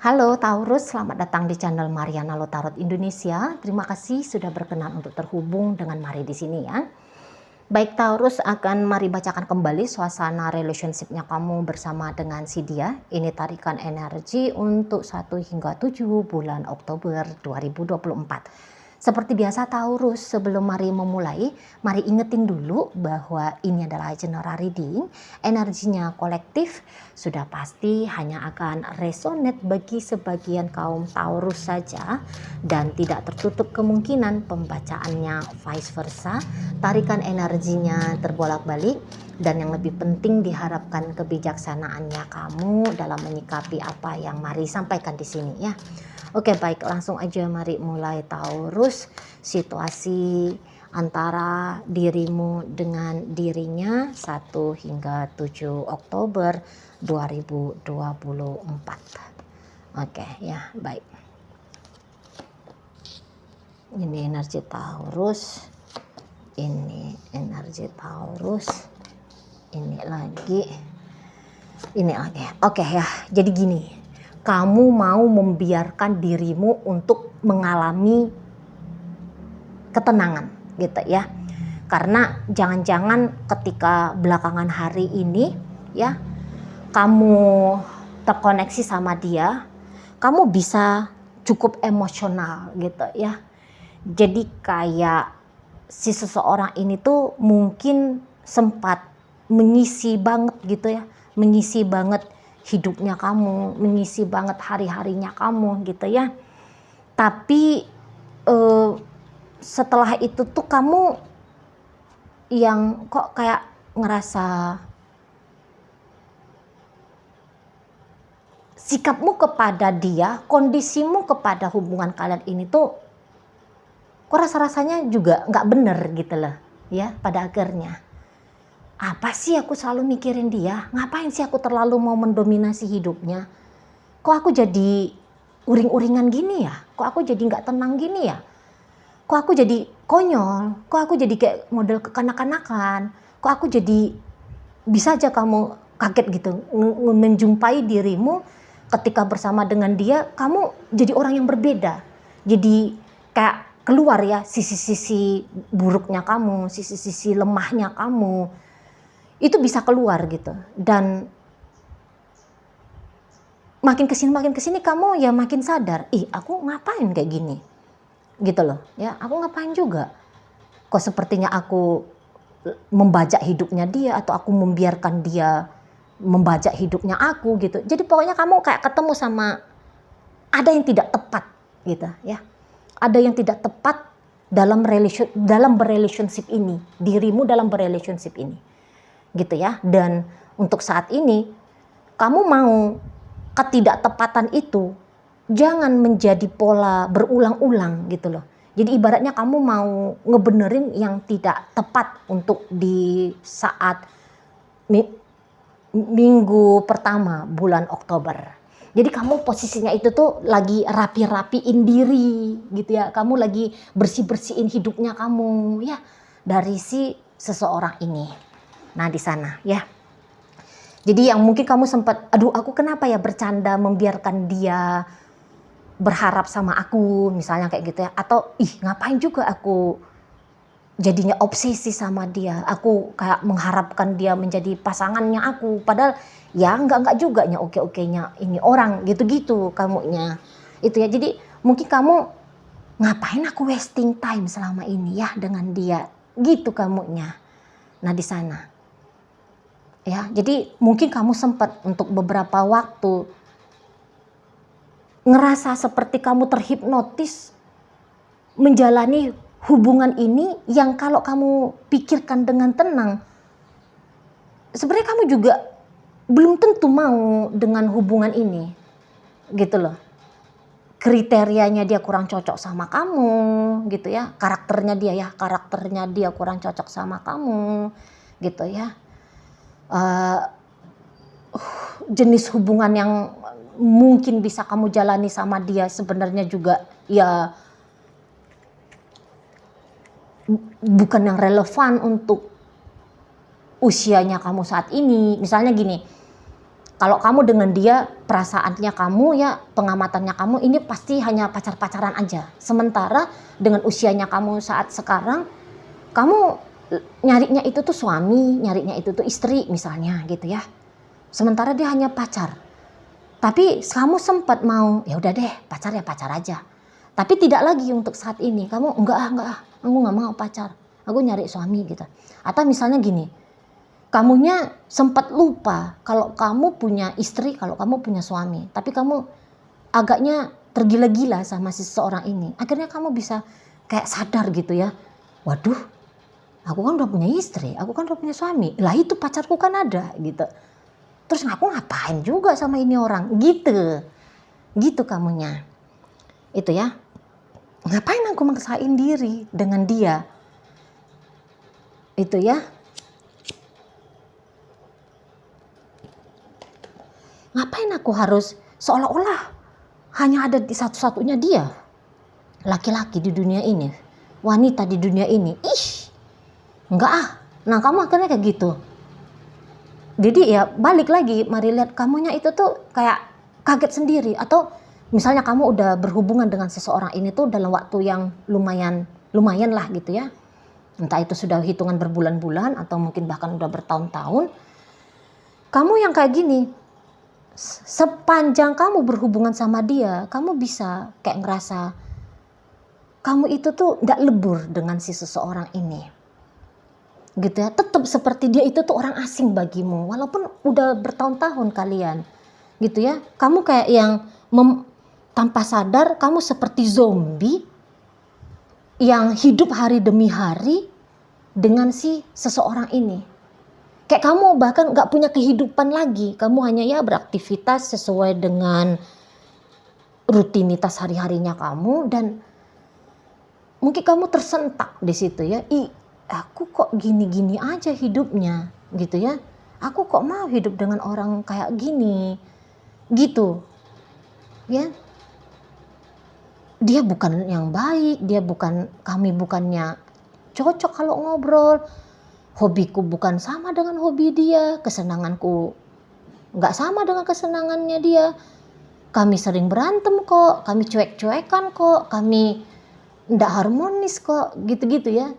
Halo Taurus, selamat datang di channel Mariana Lotarot Indonesia. Terima kasih sudah berkenan untuk terhubung dengan Mari di sini ya. Baik Taurus, akan Mari bacakan kembali suasana relationship-nya kamu bersama dengan si dia. Ini tarikan energi untuk 1 hingga 7 bulan Oktober 2024. Seperti biasa Taurus, sebelum Mari memulai, Mari ingetin dulu bahwa ini adalah general reading. Energinya kolektif, sudah pasti hanya akan resonate bagi sebagian kaum Taurus saja dan tidak tertutup kemungkinan pembacaannya vice versa. Tarikan energinya terbolak-balik dan yang lebih penting diharapkan kebijaksanaannya kamu dalam menyikapi apa yang Mari sampaikan di sini ya. Oke, baik, langsung aja Mari mulai Taurus. Situasi antara dirimu dengan dirinya 1 hingga 7 Oktober 2024. Oke ya, baik. Ini energi Taurus. Ini energi Taurus. Ini lagi. Ini lagi. Oke ya, jadi gini. Kamu mau membiarkan dirimu untuk mengalami ketenangan gitu ya. Karena jangan-jangan ketika belakangan hari ini ya, kamu terkoneksi sama dia, kamu bisa cukup emosional gitu ya. Jadi kayak si seseorang ini tuh mungkin sempat mengisi banget gitu ya, mengisi banget hidupnya kamu, mengisi banget hari-harinya kamu gitu ya. Tapi setelah itu tuh kamu yang kok kayak ngerasa sikapmu kepada dia, kondisimu kepada hubungan kalian ini tuh kok rasa-rasanya juga nggak bener gitu loh ya pada akhirnya. Apa sih aku selalu mikirin dia? Ngapain sih aku terlalu mau mendominasi hidupnya? Kok aku jadi uring-uringan gini ya? Kok aku jadi nggak tenang gini ya? Kok aku jadi konyol? Kok aku jadi kayak model kekanak-kanakan? Kok aku jadi bisa aja kamu kaget gitu menjumpai dirimu ketika bersama dengan dia, kamu jadi orang yang berbeda. Jadi kayak keluar ya sisi-sisi buruknya kamu, sisi-sisi lemahnya kamu. Itu bisa keluar gitu. Dan makin kesini kamu ya makin sadar, aku ngapain kayak gini gitu loh ya, aku ngapain juga kok sepertinya aku membajak hidupnya dia atau aku membiarkan dia membajak hidupnya aku gitu. Jadi pokoknya kamu kayak ketemu sama ada yang tidak tepat gitu ya, ada yang tidak tepat dalam berrelationship ini, dirimu dalam berrelationship ini gitu ya. Dan untuk saat ini kamu mau ketidaktepatan itu jangan menjadi pola berulang-ulang gitu loh. Jadi ibaratnya kamu mau ngebenerin yang tidak tepat untuk di saat minggu pertama bulan Oktober. Jadi kamu posisinya itu tuh lagi rapi-rapiin diri gitu ya. Kamu lagi bersih-bersihin hidupnya kamu ya dari si seseorang ini. Nah di sana ya. Jadi yang mungkin kamu sempat, aduh aku kenapa ya bercanda membiarkan dia berharap sama aku misalnya kayak gitu ya. Atau ngapain juga aku jadinya obsesi sama dia. Aku kayak mengharapkan dia menjadi pasangannya aku. Padahal ya enggak juga nya oke-okenya ini orang gitu-gitu kamunya. Itu ya, jadi mungkin kamu ngapain aku wasting time selama ini ya dengan dia. Gitu kamunya. Nah di sana. Ya, jadi mungkin kamu sempat untuk beberapa waktu ngerasa seperti kamu terhipnotis menjalani hubungan ini yang kalau kamu pikirkan dengan tenang, sebenarnya kamu juga belum tentu mau dengan hubungan ini, gitu loh. Kriterianya dia kurang cocok sama kamu, gitu ya. Karakternya dia kurang cocok sama kamu, gitu ya. Jenis hubungan yang mungkin bisa kamu jalani sama dia sebenarnya juga ya bukan yang relevan untuk usianya kamu saat ini. Misalnya gini, Kalau kamu dengan dia, perasaannya kamu ya, pengamatannya kamu ini pasti hanya pacar-pacaran aja. Sementara dengan usianya kamu saat sekarang, kamu nyarinya itu tuh suami, nyarinya itu tuh istri misalnya gitu ya. Sementara dia hanya pacar. Tapi kamu sempat mau, ya udah deh pacar ya pacar aja. Tapi tidak lagi untuk saat ini. Kamu enggak, aku nggak mau pacar. Aku nyari suami gitu. Atau misalnya gini, kamunya sempat lupa kalau kamu punya istri, kalau kamu punya suami. Tapi kamu agaknya tergila-gila sama si seseorang ini. Akhirnya kamu bisa kayak sadar gitu ya. Waduh, aku kan udah punya istri, aku kan udah punya suami. Lah itu pacarku kan ada gitu. Terus aku ngapain juga sama ini orang gitu. Gitu kamunya. Itu ya. Ngapain aku maksain diri dengan dia? Itu ya. Ngapain aku harus seolah-olah hanya ada di satu-satunya dia. Laki-laki di dunia ini. Wanita di dunia ini. Enggak ah. Nah kamu akhirnya kayak gitu. Jadi ya balik lagi, mari lihat kamunya itu tuh kayak kaget sendiri. Atau misalnya kamu udah berhubungan dengan seseorang ini tuh dalam waktu yang lumayan lah gitu ya. Entah itu sudah hitungan berbulan-bulan atau mungkin bahkan udah bertahun-tahun. Kamu yang kayak gini, sepanjang kamu berhubungan sama dia, kamu bisa kayak ngerasa kamu itu tuh gak lebur dengan si seseorang ini. Gitu ya, tetap seperti dia itu tuh orang asing bagimu walaupun udah bertahun-tahun kalian gitu ya. Kamu kayak yang tanpa sadar kamu seperti zombie yang hidup hari demi hari dengan si seseorang ini. Kayak kamu bahkan gak punya kehidupan lagi, kamu hanya ya beraktivitas sesuai dengan rutinitas hari-harinya kamu. Dan mungkin kamu tersentak di situ ya, aku kok gini-gini aja hidupnya gitu ya. Aku kok mau hidup dengan orang kayak gini gitu ya. Dia bukan yang baik, kami bukannya cocok kalau ngobrol. Hobiku bukan sama dengan hobi dia, kesenanganku gak sama dengan kesenangannya dia. Kami sering berantem kok, kami cuek-cuekan kok, kami ndak harmonis kok, gitu-gitu ya.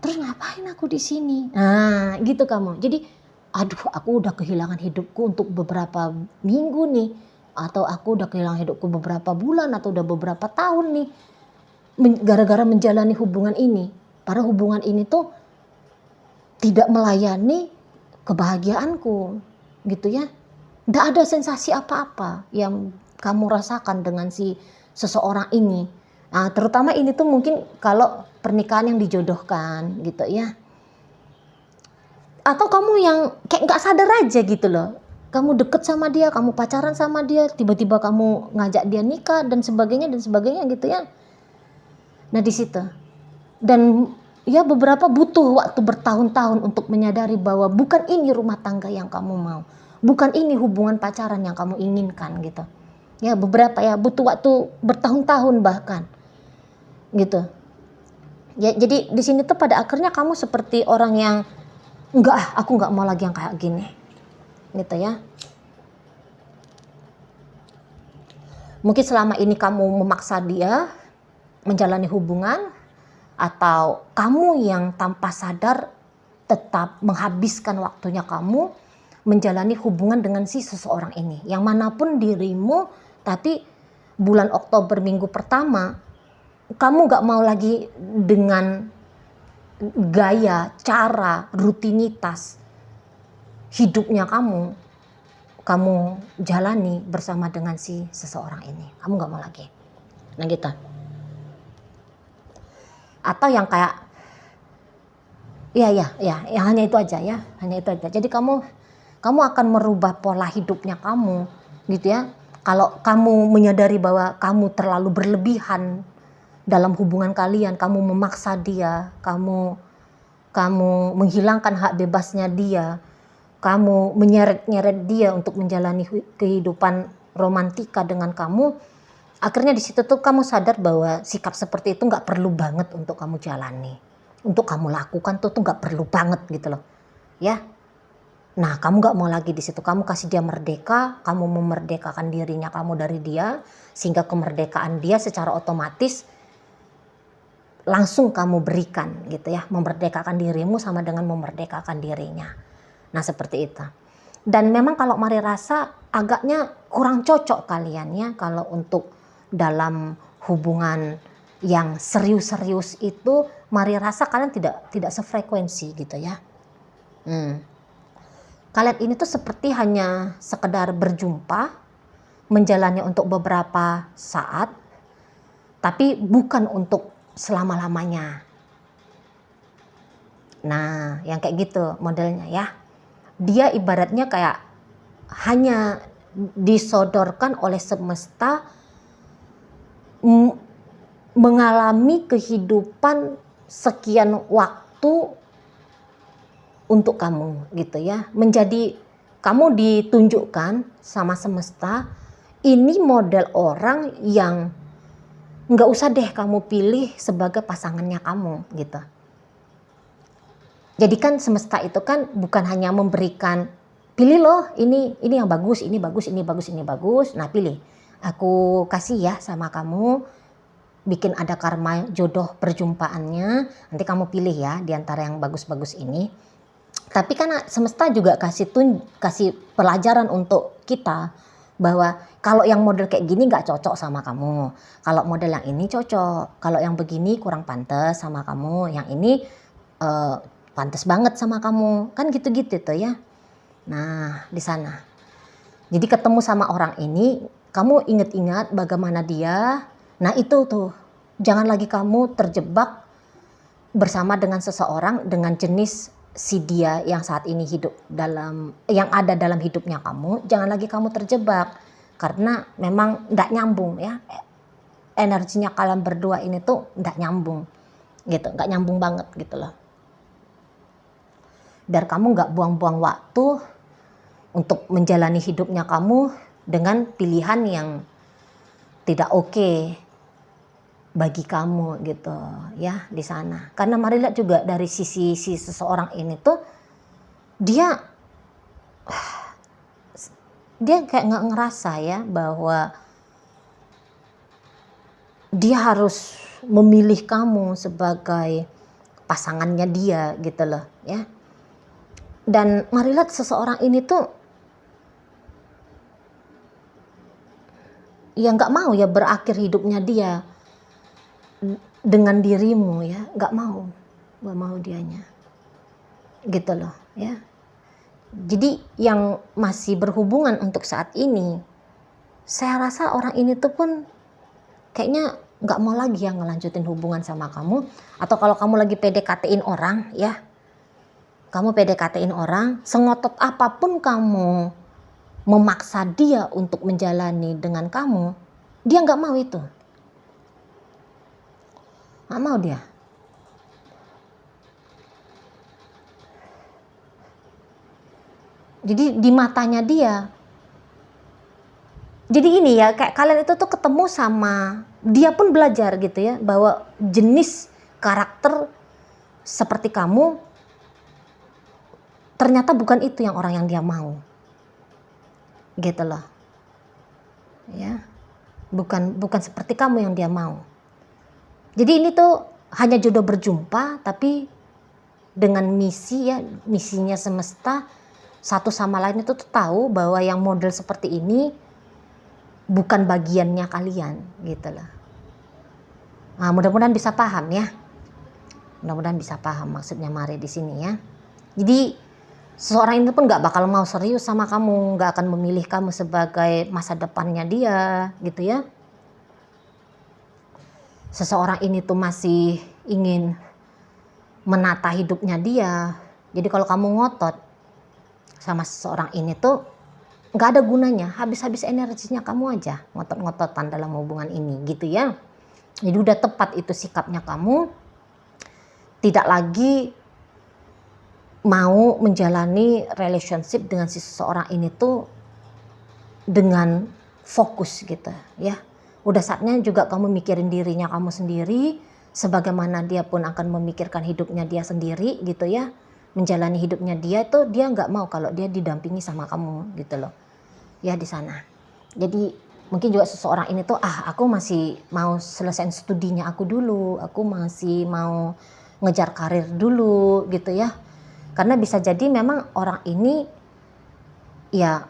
Terus ngapain aku di sini? Nah, gitu kamu. Jadi, aduh, aku udah kehilangan hidupku untuk beberapa minggu nih, atau aku udah kehilangan hidupku beberapa bulan atau udah beberapa tahun nih, gara-gara menjalani hubungan ini. Padahal hubungan ini tuh tidak melayani kebahagiaanku, gitu ya. Nggak ada sensasi apa-apa yang kamu rasakan dengan si seseorang ini. Nah, terutama ini tuh mungkin kalau pernikahan yang dijodohkan gitu ya. Atau kamu yang kayak gak sadar aja gitu loh. Kamu deket sama dia, kamu pacaran sama dia, tiba-tiba kamu ngajak dia nikah dan sebagainya gitu ya. Nah di situ. Dan ya beberapa butuh waktu bertahun-tahun untuk menyadari bahwa bukan ini rumah tangga yang kamu mau. Bukan ini hubungan pacaran yang kamu inginkan gitu. Ya beberapa ya butuh waktu bertahun-tahun bahkan. Gitu. Ya, jadi di sini tuh pada akhirnya kamu seperti orang yang aku nggak mau lagi yang kayak gini, gitu ya. Mungkin selama ini kamu memaksa dia menjalani hubungan, atau kamu yang tanpa sadar tetap menghabiskan waktunya kamu menjalani hubungan dengan si seseorang ini, yang manapun dirimu, tapi bulan Oktober minggu pertama kamu gak mau lagi dengan gaya, cara, rutinitas hidupnya kamu jalani bersama dengan si seseorang ini. Kamu gak mau lagi. Nah gitu. Atau yang kayak ya hanya itu aja ya, hanya itu aja. Jadi kamu akan merubah pola hidupnya kamu gitu ya. Kalau kamu menyadari bahwa kamu terlalu berlebihan dalam hubungan kalian, kamu memaksa dia, kamu menghilangkan hak bebasnya dia, kamu menyeret-nyeret dia untuk menjalani kehidupan romantika dengan kamu, akhirnya di situ tuh kamu sadar bahwa sikap seperti itu nggak perlu banget untuk kamu jalani, untuk kamu lakukan tuh nggak perlu banget gitu loh, ya. Nah, kamu gak mau lagi di situ, kamu kasih dia merdeka, kamu memerdekakan dirinya kamu dari dia, sehingga kemerdekaan dia secara otomatis langsung kamu berikan gitu ya. Memerdekakan dirimu sama dengan memerdekakan dirinya. Nah, seperti itu. Dan memang kalau Mari rasa agaknya kurang cocok kalian ya, kalau untuk dalam hubungan yang serius-serius itu, Mari rasa kalian tidak sefrekuensi gitu ya. Kalian ini tuh seperti hanya sekedar berjumpa, menjalani untuk beberapa saat, tapi bukan untuk selama-lamanya. Nah, yang kayak gitu modelnya ya. Dia ibaratnya kayak hanya disodorkan oleh semesta mengalami kehidupan sekian waktu untuk kamu gitu ya. Menjadi kamu ditunjukkan sama semesta, ini model orang yang nggak usah deh kamu pilih sebagai pasangannya kamu gitu. Jadi kan semesta itu kan bukan hanya memberikan, pilih loh ini yang bagus, ini bagus, ini bagus, ini bagus. Nah pilih, aku kasih ya sama kamu, bikin ada karma jodoh perjumpaannya. Nanti kamu pilih ya di antara yang bagus-bagus ini. Tapi kan semesta juga kasih pelajaran untuk kita bahwa kalau yang model kayak gini nggak cocok sama kamu, kalau model yang ini cocok, kalau yang begini kurang pantas sama kamu, yang ini pantas banget sama kamu, kan gitu-gitu tuh ya. Nah di sana, jadi ketemu sama orang ini, kamu ingat-ingat bagaimana dia. Nah itu tuh, jangan lagi kamu terjebak bersama dengan seseorang dengan jenis si dia yang saat ini yang ada dalam hidupnya kamu. Jangan lagi kamu terjebak, karena memang nggak nyambung ya, energinya kalian berdua ini tuh nggak nyambung gitu, nggak nyambung banget gitu loh. Biar kamu nggak buang-buang waktu untuk menjalani hidupnya kamu dengan pilihan yang tidak oke bagi kamu gitu ya di sana. Karena Mari lihat juga dari sisi seseorang ini tuh, dia kayak nggak ngerasa ya bahwa dia harus memilih kamu sebagai pasangannya dia gitu loh ya. Dan Mari lihat seseorang ini tuh ya nggak mau ya berakhir hidupnya dia dengan dirimu ya, nggak mau dianya gitu loh ya. Jadi yang masih berhubungan untuk saat ini, saya rasa orang ini tuh pun kayaknya nggak mau lagi yang ngelanjutin hubungan sama kamu. Atau kalau kamu lagi PDKT-in orang ya, kamu PDKT-in orang, sengotot apapun kamu memaksa dia untuk menjalani dengan kamu, dia nggak mau itu. Nggak mau dia. Jadi di matanya dia. Jadi ini ya, kayak kalian itu tuh ketemu sama, dia pun belajar gitu ya, bahwa jenis karakter seperti kamu ternyata bukan itu yang orang yang dia mau. Gitu loh. Ya. Bukan seperti kamu yang dia mau. Jadi ini tuh hanya jodoh berjumpa, tapi dengan misi ya, misinya semesta, satu sama lain itu tuh tahu bahwa yang model seperti ini bukan bagiannya kalian gitu loh. Nah, mudah-mudahan bisa paham ya. Mudah-mudahan bisa paham maksudnya Mari di sini ya. Jadi seseorang itu pun nggak bakal mau serius sama kamu, nggak akan memilih kamu sebagai masa depannya dia gitu ya. Seseorang ini tuh masih ingin menata hidupnya dia. Jadi kalau kamu ngotot sama seseorang ini tuh nggak ada gunanya, habis-habis energinya kamu aja ngotot-ngototan dalam hubungan ini gitu ya. Jadi udah tepat itu sikapnya kamu, tidak lagi mau menjalani relationship dengan si seseorang ini tuh dengan fokus gitu ya. Udah saatnya juga kamu mikirin dirinya kamu sendiri, sebagaimana dia pun akan memikirkan hidupnya dia sendiri gitu ya. menjalani hidupnya dia itu dia nggak mau kalau dia didampingi sama kamu gitu loh ya di sana. Jadi mungkin juga seseorang ini tuh aku masih mau selesaiin studinya aku dulu, aku masih mau ngejar karir dulu gitu ya, karena bisa jadi memang orang ini ya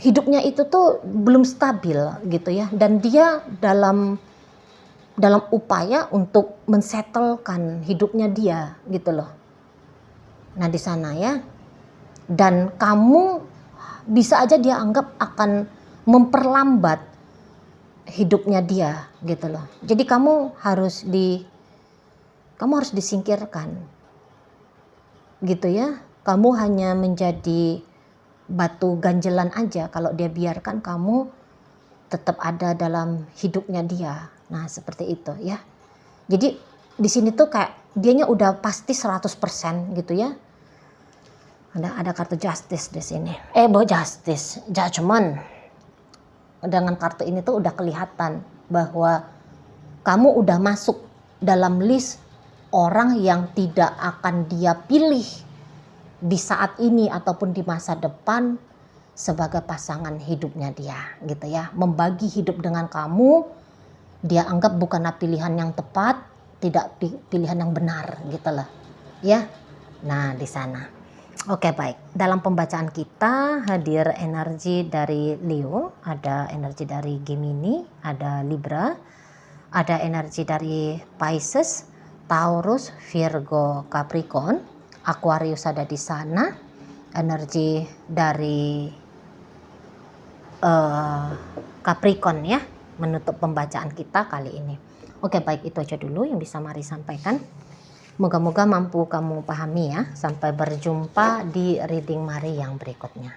hidupnya itu tuh belum stabil gitu ya, dan dia dalam upaya untuk mensettlekan hidupnya dia gitu loh. Nah di sana ya, dan kamu bisa aja dia anggap akan memperlambat hidupnya dia gitu loh. Jadi kamu harus disingkirkan gitu ya. Kamu hanya menjadi batu ganjelan aja kalau dia biarkan kamu tetap ada dalam hidupnya dia. Nah seperti itu ya. Jadi di sini tuh kayak dianya udah pasti 100% gitu ya. Ada kartu justice di sini. Justice, judgment. Dengan kartu ini tuh udah kelihatan bahwa kamu udah masuk dalam list orang yang tidak akan dia pilih di saat ini ataupun di masa depan sebagai pasangan hidupnya dia gitu ya. Membagi hidup dengan kamu dia anggap bukanlah pilihan yang tepat, tidak pilihan yang benar gitu loh ya. Nah di sana. Oke baik, dalam pembacaan kita hadir energi dari Leo, ada energi dari Gemini, ada Libra, ada energi dari Pisces, Taurus, Virgo, Capricorn, Aquarius ada di sana, energi dari Capricorn ya, menutup pembacaan kita kali ini. Oke baik, itu aja dulu yang bisa Mari sampaikan. Moga-moga mampu kamu pahami ya. Sampai berjumpa di reading Mari yang berikutnya.